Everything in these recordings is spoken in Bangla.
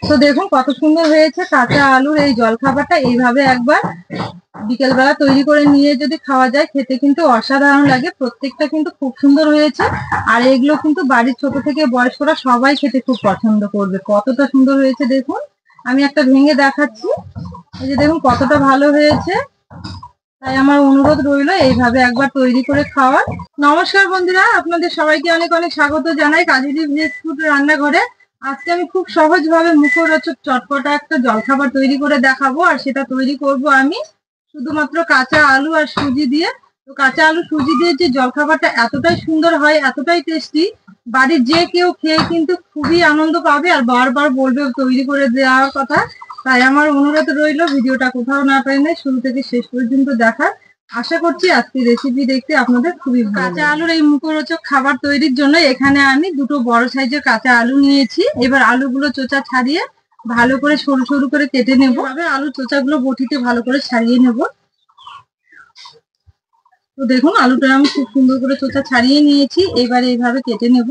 তো দেখুন কত সুন্দর হয়েছে কাঁচা আলুর এই জলখাবারটা। এইভাবে একবার বিকেলবেলা তৈরি করে নিয়ে যদি খাওয়া যায় খেতে কিন্তু অসাধারণ লাগে। প্রত্যেকটা কিন্তু খুব সুন্দর হয়েছে। আর এগুলো কিন্তু বাড়ির ছোট থেকে বয়স্করা সবাই খেতে খুব পছন্দ করবে। কতটা সুন্দর হয়েছে দেখুন। আমি একটা ভেঙে দেখাচ্ছি। এই যে দেখুন কতটা ভালো হয়েছে। তাই আমার অনুরোধ রইল এইভাবে একবার তৈরি করে খাওয়ার। নমস্কার বন্ধুরা, আপনাদের সবাইকে অনেক অনেক স্বাগত জানাই কাজেরি ভিলেজ ফুড রান্নাঘরে। আজকে আমি খুব সহজভাবে মুখরোচক চটপটা একটা জলখাবার তৈরি করে দেখাবো। আর সেটা তৈরি করব আমি শুধুমাত্র কাঁচা আলু আর সুজি দিয়ে। তো কাঁচা আলু সুজি দিয়ে যে জলখাবারটা এতটাই সুন্দর হয়, এতটাই টেস্টি, বাড়ির যে কেউ খেয়ে কিন্তু খুবই আনন্দ পাবে আর বারবার বলবে তৈরি করে দেওয়ার কথা। তাই আমার অনুরোধ রইল ভিডিওটা কোথাও না টেনে শুরু থেকে শেষ পর্যন্ত দেখার। আশা করছি আজকের রেসিপি দেখতে আপনাদের খুবই ভালো লাগবে। কাঁচা আলুর এই মুখরোচক খাবার তৈরির জন্য এখানে আমি দুটো বড় সাইজের কাঁচা আলু নিয়েছি। এবার আলুগুলো চোচা ছাড়িয়ে ভালো করে সরু সরু করে কেটে নেবো। এভাবে আলু চোচাগুলো বটিতে ভালো করে ছাড়িয়ে নেব। তো দেখুন আলুটা আমি খুব সুন্দর করে চোচা ছাড়িয়ে নিয়েছি। এবার এইভাবে কেটে নেব।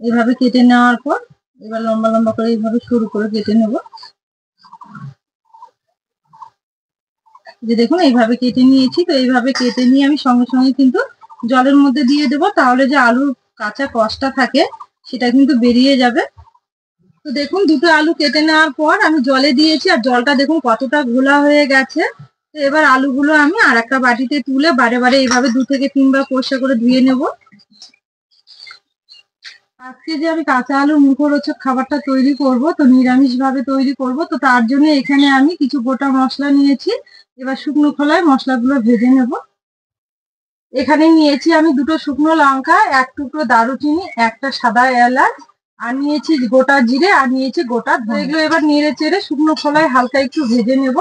এইভাবে কেটে নেওয়ার পর এবার লম্বা লম্বা করে এইভাবে সরু করে কেটে নেব। যে দেখুন এইভাবে কেটে নিয়েছি। তো এইভাবে কেটে নিয়ে আমি সঙ্গে সঙ্গে কিন্তু জলের মধ্যে দিয়ে দেবো, তাহলে যে আলুর কাঁচা কষটা থাকে সেটা কিন্তু বেরিয়ে যাবে। তো দেখুন দুটো আলু কেটে নেওয়ার পর আমি জলে দিয়েছি আর জলটা দেখুন কতটা ঘোলা হয়ে গেছে। তো এবার আলুগুলো আমি আর একটা বাটিতে তুলে বারে বারে এইভাবে 2 থেকে 3 বার পরিষ্কার করে ধুয়ে নেব। আজকে যে আমি কাঁচা আলুর মুখরোচক খাবারটা তৈরি করব, তো নিরামিষ ভাবে তৈরি করব, তো তার জন্য এখানে আমি কিছু গোটা মশলা নিয়েছি। এবার শুকনো খোলায় মশলাগুলো ভেজে নেব। এখানে নিয়েছি আমি দুটো শুকনো লঙ্কা, এক টুকরো দারুচিনি, একটা সাদা এলাচ, আর নিয়েছি গোটা জিরে, আর নিয়েছি গোটা ধনে। এগুলো এবার নেড়ে চেড়ে শুকনো খোলায় হালকা একটু ভেজে নেব।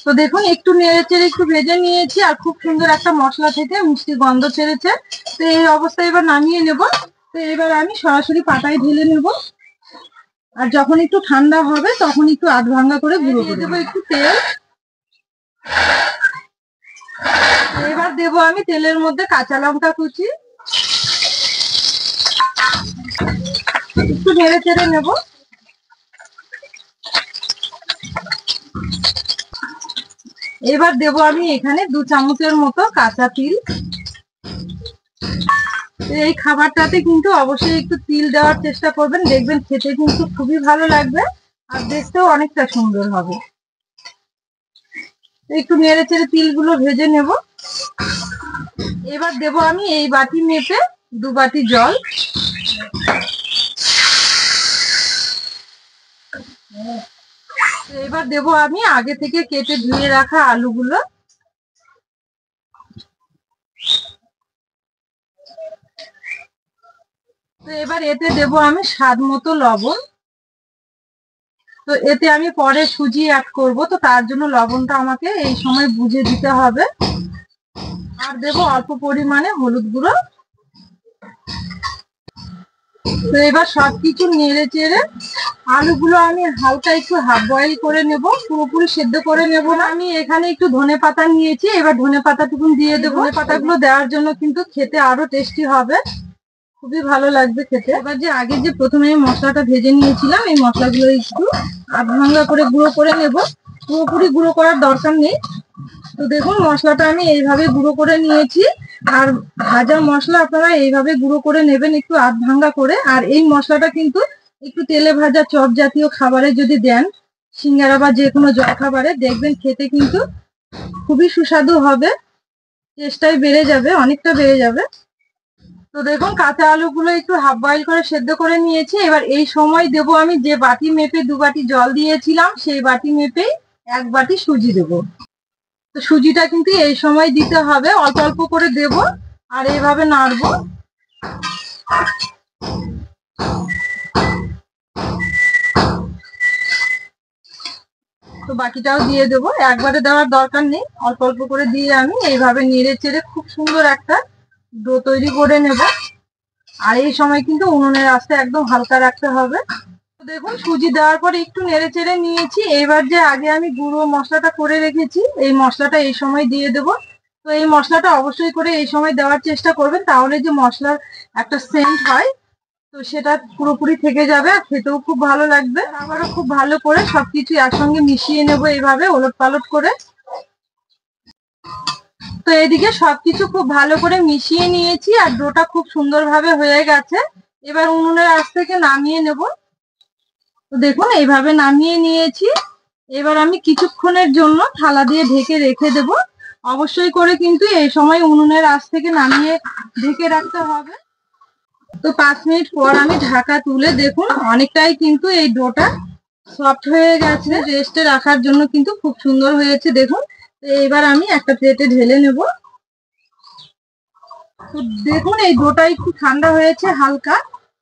তো দেখুন একটু নেড়ে চেড়ে একটু ভেজে নিয়েছি আর খুব সুন্দর একটা মশলা থেকে মিষ্টি গন্ধ ছেড়েছে। তো এই অবস্থায় এবার নামিয়ে নেব। তো এবার আমি সরাসরি পাটায় ঢেলে নেব। আর যখন একটু ঠান্ডা হবে তখন একটু আধ ভাঙ্গা করে গুঁড়ো করে দেবো একটু তেল। এবার দেবো আমি তেলের মধ্যে কাঁচা লঙ্কা কুচি, একটু নেড়ে চেড়ে নেব। এবার দেবো আমি এখানে 2 চামচের মতো কাঁচা তিল। এই খাবারটাতে কিন্তু অবশ্যই একটু তিল দেওয়ার চেষ্টা করবেন, দেখবেন খেতে কিন্তু খুবই ভালো লাগবে আর দেখতেও অনেকটা সুন্দর হবে। একটু নেড়ে চেড়ে তিলগুলো ভেজে নেব। এবার দেবো আমি এই বাটি মেপে 2 বাটি জল। এবার দেবো আমি আগে থেকে কেটে ধুয়ে রাখা আলুগুলো। তো এবার এতে দেবো আমি স্বাদ মতো লবণ। তো এতে আমি পরে সুজি অ্যাড করব, তো তার জন্য লবণটা আমাকে এই সময় বুঝে দিতে হবে। আর দেবো অল্প পরিমাণে হলুদ গুঁড়ো। তো এবার সবকিছু নেড়ে চেড়ে আলুগুলো আমি হালকা একটু হাফ বয়েল করে নেব, পুরোপুরি সেদ্ধ করে নেব না। আমি এখানে একটু ধনে পাতা নিয়েছি, এবার ধনে পাতাটুকুন দিয়ে দেবো। ধনে পাতাগুলো দেওয়ার জন্য কিন্তু খেতে আরো টেস্টি হবে, খুবই ভালো লাগবে খেতে। এবার যে আগে যে প্রথমে মশলাটা ভেজে নিয়েছিলাম এই মশলাগুলো একটু আধ ভাঙ্গা করে গুঁড়ো করে নেব। পুরোপুরি গুঁড়ো করার দরকার নেই। তো দেখুন মশলাটা আমি এইভাবে গুঁড়ো করে নিয়েছি। আর ভাজা মশলা আপনারা এইভাবে গুঁড়ো করে নেবেন একটু আধ ভাঙ্গা করে। আর এই মশলাটা কিন্তু একটু তেলে ভাজা চপ জাতীয় খাবারে যদি দেন, সিঙ্গারা বা যে কোনো জলখাবারে, দেখবেন খেতে কিন্তু খুবই সুস্বাদু হবে, টেস্টটাই বেড়ে যাবে, অনেকটা বেড়ে যাবে। তো দেখুন কাঁচা আলুগুলো একটু হাফ বয়েল করে সেদ্ধ করে নিয়েছি। এবার এই সময় দেবো আমি যে বাটি মেপে 2 বাটি জল দিয়েছিলাম সেই বাটি মেপেই 1 বাটি সুজি দেবো। তো সুজিটা কিন্তু এই সময় দিতে হবে, অল্প অল্প করে দেব আর এইভাবে নাড়বো। তো বাকিটাও দিয়ে দেবো, একবারে দেওয়ার দরকার নেই, অল্প অল্প করে দিয়ে আমি এইভাবে নেড়ে চেড়ে খুব সুন্দর একটা ডো তৈরি করে নেব। আর এই সময় কিন্তু উনুনের আঁচটা একদম হালকা রাখতে হবে। দেখুন সুজি দেওয়ার পরে একটু নেড়ে চেড়ে নিয়েছি। এবার যে আগে আমি গুঁড়ো মশলাটা করে রেখেছি এই মশলাটা এই সময় দিয়ে দেবো। তো এই মশলাটা অবশ্যই করে এই সময় দেওয়ার চেষ্টা করবেন, তাহলে যে মশলার একটা সেন্ট হয় তো সেটা পুরোপুরি থেকে যাবে আর খেতেও খুব ভালো লাগবে। আবারও খুব ভালো করে সবকিছু একসঙ্গে মিশিয়ে নেব এইভাবে ওলট পালট করে। তো এদিকে সবকিছু খুব ভালো করে মিশিয়ে নিয়েছি আর ডোটা খুব সুন্দরভাবে হয়ে গেছে। এবার উনুনের আঁচ থেকে নামিয়ে নেব। তো দেখুন এইভাবে নামিয়ে নিয়েছি। এবার আমি কিছুক্ষণের জন্য থালা দিয়ে ঢেকে রেখে দেব। অবশ্যই করে কিন্তু এই সময় উনুনের আঁচ থেকে নামিয়ে ঢেকে রাখতে হবে। তো 5 মিনিট পর আমি ঢাকা তুলে দেখুন অনেকটাই কিন্তু এই ডোটা সফট হয়ে গেছে। রেস্টে রাখার জন্য কিন্তু খুব সুন্দর হয়েছে দেখুন। তো এবার আমি একটা প্লেটে ঢেলে নেব। তো দেখুন এই ডোটা একটু ঠান্ডা হয়েছে হালকা।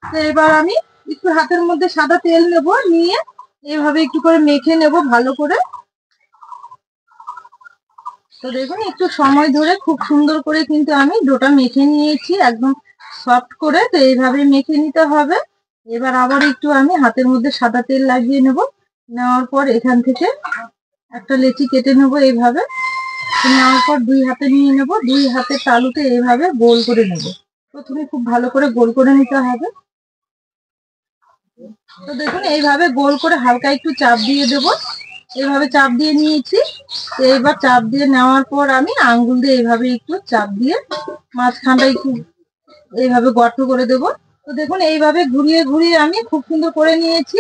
তো এবার আমি একটু হাতের মধ্যে সাদা তেল নেব, নিয়ে এইভাবে একটু করে মেখে নেব ভালো করে। তো দেখুন একটু সময় ধরে খুব সুন্দর করে কিন্তু আমি ডোটা মেখে নিয়েছি একদম সফট করে। তো এইভাবে মেখে নিতে হবে। এবার আবার একটু আমি হাতের মধ্যে সাদা তেল লাগিয়ে নেব। নেওয়ার পর এখান থেকে একটা লেচি কেটে নেব এইভাবে। নেওয়ার পর 2 হাতে নিয়ে নেব, 2 হাতের তালুতে এইভাবে গোল করে নেব। প্রথমে খুব ভালো করে গোল করে নিতে হবে। তো দেখুন এইভাবে গোল করে হালকা একটু চাপ দিয়ে দেব। এইভাবে চাপ দিয়ে নিয়েছি। এইবার চাপ দিয়ে নেওয়ার পর আমি আঙ্গুল দিয়ে এইভাবে একটু চাপ দিয়ে মাঝখানটা একটু এইভাবে গর্ত করে দেব। তো দেখুন এইভাবে ঘুরিয়ে ঘুরিয়ে আমি খুব সুন্দর করে নিয়েছি।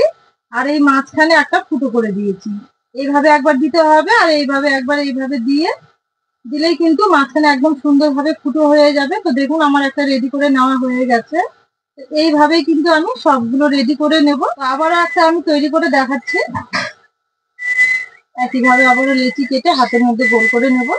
আর এই মাঝখানে একটা ফুটো করে দিয়েছি। এইভাবে একবার দিতে হবে আর এইভাবে একবার এইভাবে দিয়ে দিলেই কিন্তু মাঝখানে একদম সুন্দরভাবে ফুটো হয়ে যাবে। তো দেখুন আমার একটা রেডি করে নেওয়া হয়ে গেছে। এইভাবেই কিন্তু আমি সবগুলো রেডি করে নেব। আবারও একটা আমি তৈরি করে দেখাচ্ছি। একইভাবে আবারও লেচি কেটে হাতের মধ্যে গোল করে নেব।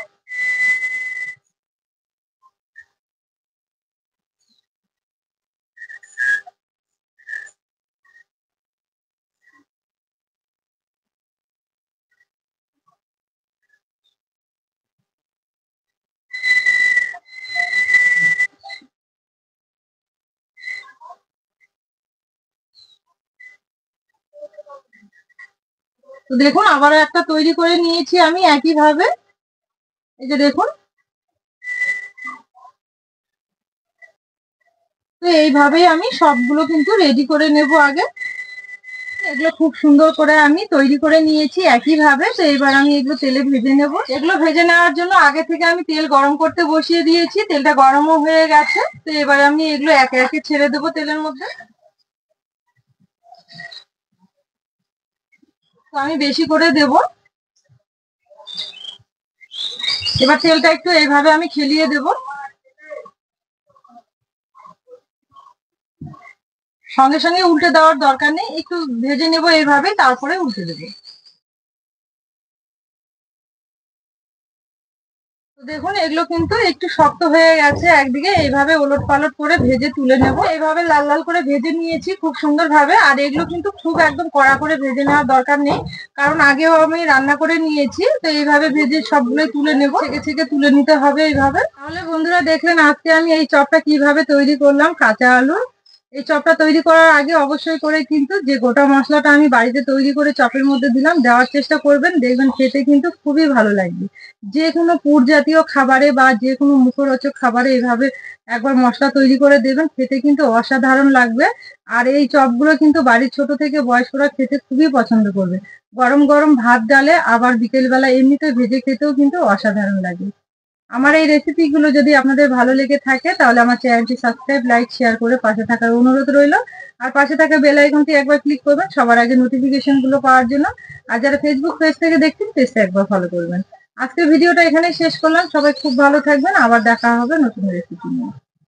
তো দেখুন আবারও একটা তৈরি করে নিয়েছি আমি একইভাবে। এই যে দেখুন। তো এইভাবেই আমি সবগুলো কিন্তু রেডি করে নেব আগে। এগুলো খুব সুন্দর করে আমি তৈরি করে নিয়েছি একইভাবে। তো এবার আমি এগুলো তেলে ভেজে নেব। এগুলো ভেজে নেওয়ার জন্য আগে থেকে আমি তেল গরম করতে বসিয়ে দিয়েছি। তেলটা গরমও হয়ে গেছে। তো এবার আমি এগুলো একে একে ছেড়ে দেবো তেলের মধ্যে। তো আমি বেশি করে দেব। এবার তেলটা একটু এইভাবে আমি খেলিয়ে দেব। সঙ্গে সঙ্গে উল্টে দেওয়ার দরকার নেই, একটু ভেজে নেব এইভাবে, তারপরে উল্টে দেবো। তো দেখুন এগুলো কিন্তু একটু শক্ত হয়ে গেছে একদিকে। এইভাবে ওলট পালট করে ভেজে তুলে নেব। এইভাবে লাল লাল করে ভেজে নিয়েছি খুব সুন্দর ভাবে। আর এগুলো কিন্তু খুব একদম কড়া করে ভেজে নেওয়ার দরকার নেই, কারণ আগেও আমি রান্না করে নিয়েছি। তো এইভাবে ভেজে সবগুলোই তুলে নেব, ছেঁকে ছেঁকে তুলে নিতে হবে এইভাবে। তাহলে বন্ধুরা দেখলেন আজকে আমি এই চপটা কিভাবে তৈরি করলাম কাঁচা আলু। এই চপটা তৈরি করার আগে অবশ্যই করে কিন্তু যে গোটা মশলাটা আমি বাড়িতে তৈরি করে চপের মধ্যে দিলাম দেওয়ার চেষ্টা করবেন, দেখবেন খেতে কিন্তু খুবই ভালো লাগবে। যে কোনো পুর জাতীয় খাবারে বা যে কোনো মুখরোচক খাবারে এভাবে একবার মশলা তৈরি করে দেবেন, খেতে কিন্তু অসাধারণ লাগবে। আর এই চপগুলো কিন্তু বাড়ির ছোট থেকে বয়স্করা খেতে খুবই পছন্দ করবে। গরম গরম ভাত ডালে আবার বিকেল বেলা এমনিতে ভেজে খেতেও কিন্তু অসাধারণ লাগে। আমার এই রেসিপি গুলো যদি আপনাদের ভালো লেগে থাকে তাহলে আমার চ্যানেলটি সাবস্ক্রাইব, লাইক, শেয়ার করে পাশে থাকার অনুরোধ রইল। আর পাশে থাকা বেল আইকনটি একবার ক্লিক করবেন সবার আগে নোটিফিকেশন গুলো পাওয়ার জন্য। আর যারা ফেসবুক পেজ থেকে দেখছেন পেজটা একবার ফলো করবেন। আজকের ভিডিওটা এখানেই শেষ করলাম। সবাই খুব ভালো থাকবেন। আবার দেখা হবে নতুন রেসিপি নিয়ে।